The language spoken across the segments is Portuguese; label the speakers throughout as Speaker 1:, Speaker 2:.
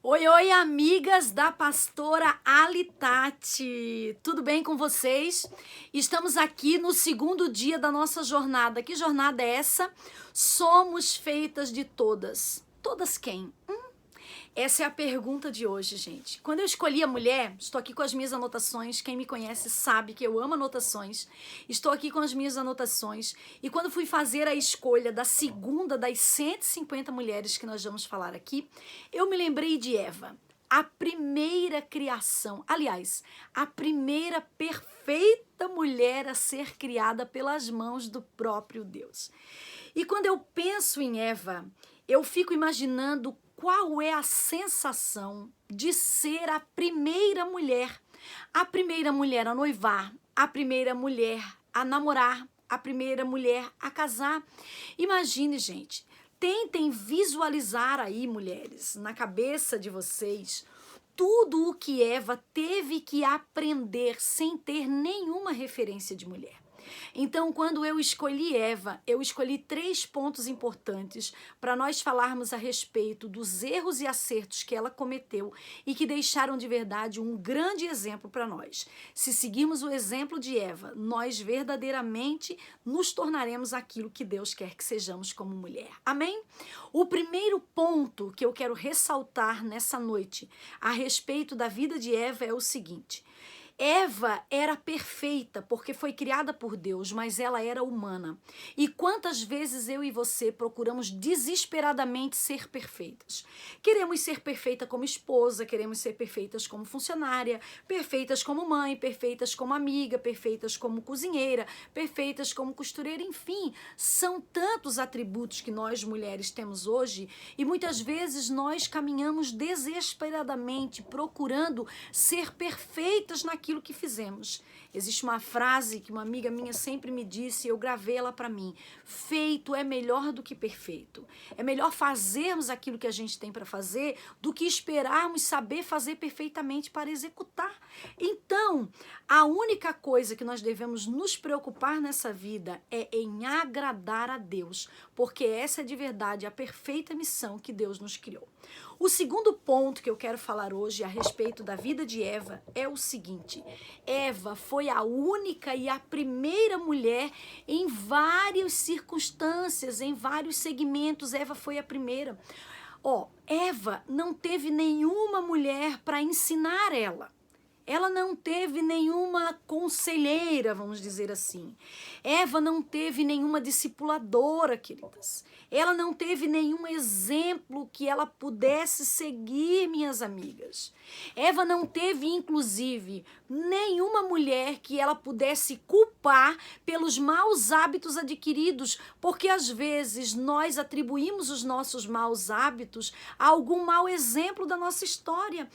Speaker 1: Oi, oi, amigas da pastora Alitati. Tudo bem com vocês? Estamos aqui no segundo dia da nossa jornada. Que jornada é essa? Somos feitas de todas. Todas quem? Essa é a pergunta de hoje, gente. Quando eu escolhi a mulher, estou aqui com as minhas anotações. Quem me conhece sabe que eu amo anotações. Estou aqui com as minhas anotações. E quando fui fazer a escolha da segunda das 150 mulheres que nós vamos falar aqui, eu me lembrei de Eva, a primeira criação. Aliás, a primeira perfeita mulher a ser criada pelas mãos do próprio Deus. E quando eu penso em Eva, eu fico imaginando qual é a sensação de ser a primeira mulher a noivar, a primeira mulher a namorar, a primeira mulher a casar. Imagine, gente, tentem visualizar aí, mulheres, na cabeça de vocês, tudo o que Eva teve que aprender sem ter nenhuma referência de mulher. Então, quando eu escolhi Eva, eu escolhi 3 pontos importantes para nós falarmos a respeito dos erros e acertos que ela cometeu e que deixaram de verdade um grande exemplo para nós. Se seguirmos o exemplo de Eva, nós verdadeiramente nos tornaremos aquilo que Deus quer que sejamos como mulher. Amém? O primeiro ponto que eu quero ressaltar nessa noite a respeito da vida de Eva é o seguinte: Eva era perfeita porque foi criada por Deus, mas ela era humana. E quantas vezes eu e você procuramos desesperadamente ser perfeitas? Queremos ser perfeita como esposa, queremos ser perfeitas como funcionária, perfeitas como mãe, perfeitas como amiga, perfeitas como cozinheira, perfeitas como costureira, enfim, são tantos atributos que nós mulheres temos hoje e muitas vezes nós caminhamos desesperadamente procurando ser perfeitas naquilo que fizemos. Existe uma frase que uma amiga minha sempre me disse e eu gravei ela para mim: feito é melhor do que perfeito. É melhor fazermos aquilo que a gente tem para fazer do que esperarmos saber fazer perfeitamente para executar. Então, a única coisa que nós devemos nos preocupar nessa vida é em agradar a Deus, porque essa é de verdade a perfeita missão que Deus nos criou. O segundo ponto que eu quero falar hoje a respeito da vida de Eva é o seguinte: Eva foi a única e a primeira mulher em várias circunstâncias, em vários segmentos. Eva foi a primeira. Eva não teve nenhuma mulher para ensinar ela. Ela não teve nenhuma conselheira, vamos dizer assim. Eva não teve nenhuma discipuladora, queridas. Ela não teve nenhum exemplo que ela pudesse seguir, minhas amigas. Eva não teve, inclusive, nenhuma mulher que ela pudesse culpar pelos maus hábitos adquiridos, porque às vezes nós atribuímos os nossos maus hábitos a algum mau exemplo da nossa história.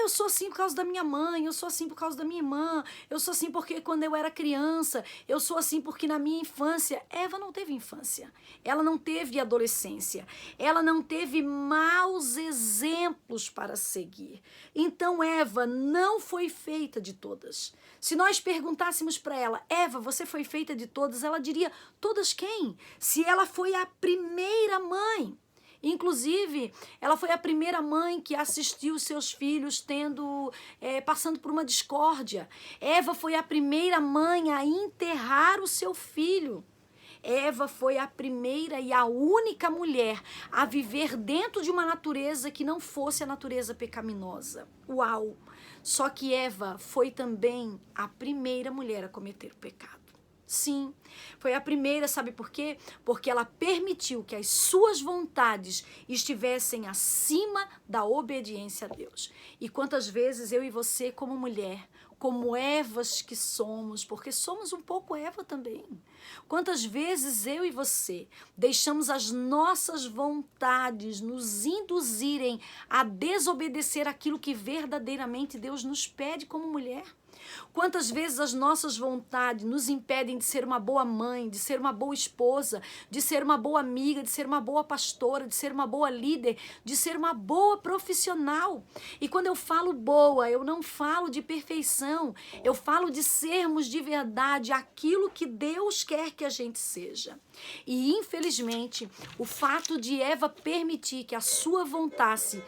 Speaker 1: Eu sou assim por causa da minha mãe, eu sou assim por causa da minha irmã, eu sou assim porque quando eu era criança, eu sou assim porque na minha infância. Eva não teve infância, ela não teve adolescência, ela não teve maus exemplos para seguir. Então Eva não foi feita de todas. Se nós perguntássemos para ela: Eva, você foi feita de todas? Ela diria: todas quem? Se ela foi a primeira mãe. Inclusive, ela foi a primeira mãe que assistiu seus filhos passando por uma discórdia. Eva foi a primeira mãe a enterrar o seu filho. Eva foi a primeira e a única mulher a viver dentro de uma natureza que não fosse a natureza pecaminosa. Uau! Só que Eva foi também a primeira mulher a cometer o pecado. Sim, foi a primeira, sabe por quê? Porque ela permitiu que as suas vontades estivessem acima da obediência a Deus. E quantas vezes eu e você, como mulher, como Evas que somos, porque somos um pouco Eva também. Quantas vezes eu e você deixamos as nossas vontades nos induzirem a desobedecer aquilo que verdadeiramente Deus nos pede como mulher? Quantas vezes as nossas vontades nos impedem de ser uma boa mãe, de ser uma boa esposa, de ser uma boa amiga, de ser uma boa pastora, de ser uma boa líder, de ser uma boa profissional. E quando eu falo boa, eu não falo de perfeição, eu falo de sermos de verdade aquilo que Deus quer que a gente seja. E infelizmente, o fato de Eva permitir que a sua vontade,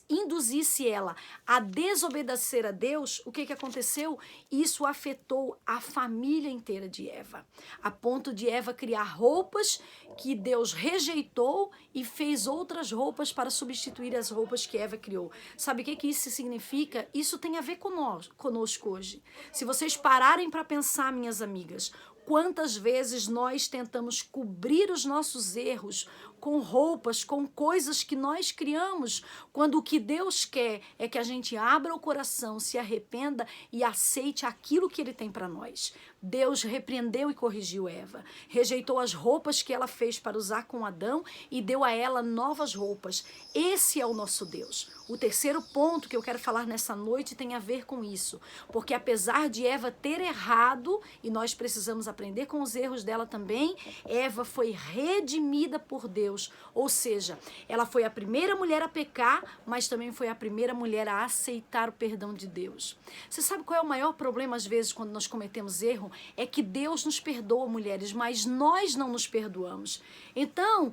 Speaker 1: induzisse ela a desobedecer a Deus, o que aconteceu? Isso afetou a família inteira de Eva, a ponto de Eva criar roupas que Deus rejeitou e fez outras roupas para substituir as roupas que Eva criou. Sabe o que isso significa? Isso tem a ver conosco hoje. Se vocês pararem para pensar, minhas amigas, quantas vezes nós tentamos cobrir os nossos erros com roupas, com coisas que nós criamos, quando o que Deus quer é que a gente abra o coração, se arrependa e aceite aquilo que Ele tem para nós. Deus repreendeu e corrigiu Eva, rejeitou as roupas que ela fez para usar com Adão e deu a ela novas roupas. Esse é o nosso Deus. O terceiro ponto que eu quero falar nessa noite tem a ver com isso, porque apesar de Eva ter errado, e nós precisamos aprender com os erros dela também, Eva foi redimida por Deus, ou seja, ela foi a primeira mulher a pecar, mas também foi a primeira mulher a aceitar o perdão de Deus. Você sabe qual é o maior problema às vezes quando nós cometemos erro? É que Deus nos perdoa, mulheres, mas nós não nos perdoamos. Então,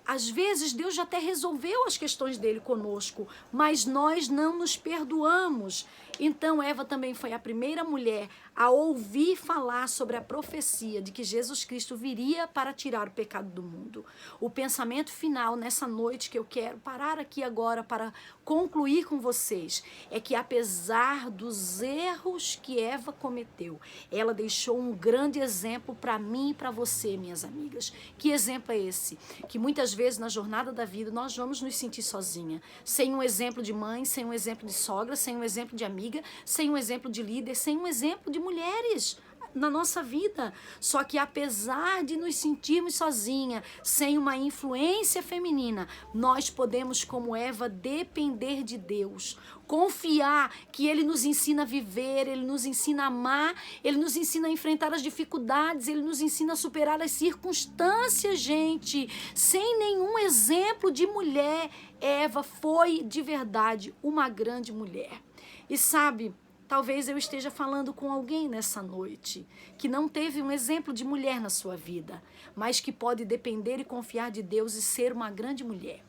Speaker 1: às vezes Deus já até resolveu as questões dele conosco, mas nós não nos perdoamos. Então Eva também foi a primeira mulher a ouvir falar sobre a profecia de que Jesus Cristo viria para tirar o pecado do mundo. O pensamento final nessa noite que eu quero parar aqui agora para concluir com vocês é que apesar dos erros que Eva cometeu, ela deixou um grande exemplo para mim e para você, minhas amigas. Que exemplo é esse? Que muitas vezes na jornada da vida nós vamos nos sentir sozinha, sem um exemplo de mãe, sem um exemplo de sogra, sem um exemplo de amiga, sem um exemplo de líder, sem um exemplo de mulheres na nossa vida. Só que apesar de nos sentirmos sozinha, sem uma influência feminina, nós podemos, como Eva, depender de Deus, confiar que Ele nos ensina a viver, Ele nos ensina a amar, Ele nos ensina a enfrentar as dificuldades, Ele nos ensina a superar as circunstâncias, gente. Sem nenhum exemplo de mulher, Eva foi de verdade uma grande mulher. E sabe, talvez eu esteja falando com alguém nessa noite que não teve um exemplo de mulher na sua vida, mas que pode depender e confiar de Deus e ser uma grande mulher.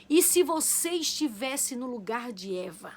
Speaker 1: E se você estivesse no lugar de Eva,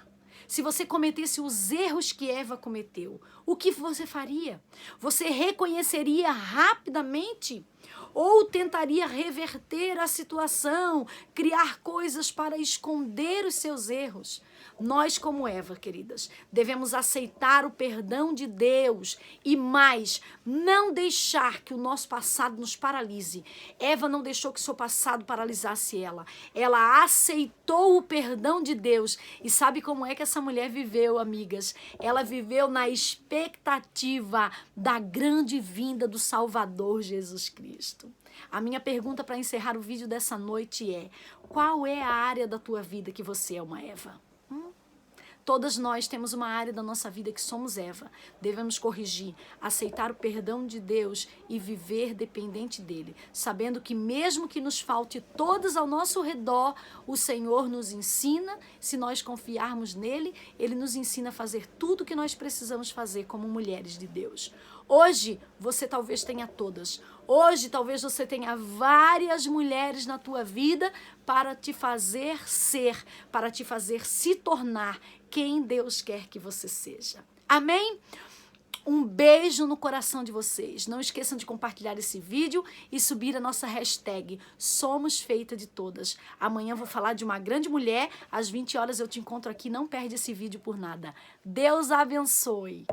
Speaker 1: se você cometesse os erros que Eva cometeu, o que você faria? Você reconheceria rapidamente? Ou tentaria reverter a situação, criar coisas para esconder os seus erros? Nós, como Eva, queridas, devemos aceitar o perdão de Deus e mais, não deixar que o nosso passado nos paralise. Eva não deixou que o seu passado paralisasse ela. Ela aceitou o perdão de Deus. E sabe como é que essa mulher viveu, amigas? Ela viveu na expectativa da grande vinda do Salvador Jesus Cristo. A minha pergunta para encerrar o vídeo dessa noite é: qual é a área da tua vida que você é uma Eva? Todas nós temos uma área da nossa vida que somos Eva. Devemos corrigir, aceitar o perdão de Deus e viver dependente dele, sabendo que mesmo que nos falte todas ao nosso redor, o Senhor nos ensina, se nós confiarmos nele, ele nos ensina a fazer tudo o que nós precisamos fazer como mulheres de Deus. Hoje, você talvez tenha todas. Hoje, talvez você tenha várias mulheres na tua vida para te fazer ser, para te fazer se tornar quem Deus quer que você seja. Amém? Um beijo no coração de vocês. Não esqueçam de compartilhar esse vídeo e subir a nossa hashtag Somos Feita de Todas. Amanhã eu vou falar de uma grande mulher. Às 20 horas eu te encontro aqui. Não perde esse vídeo por nada. Deus abençoe.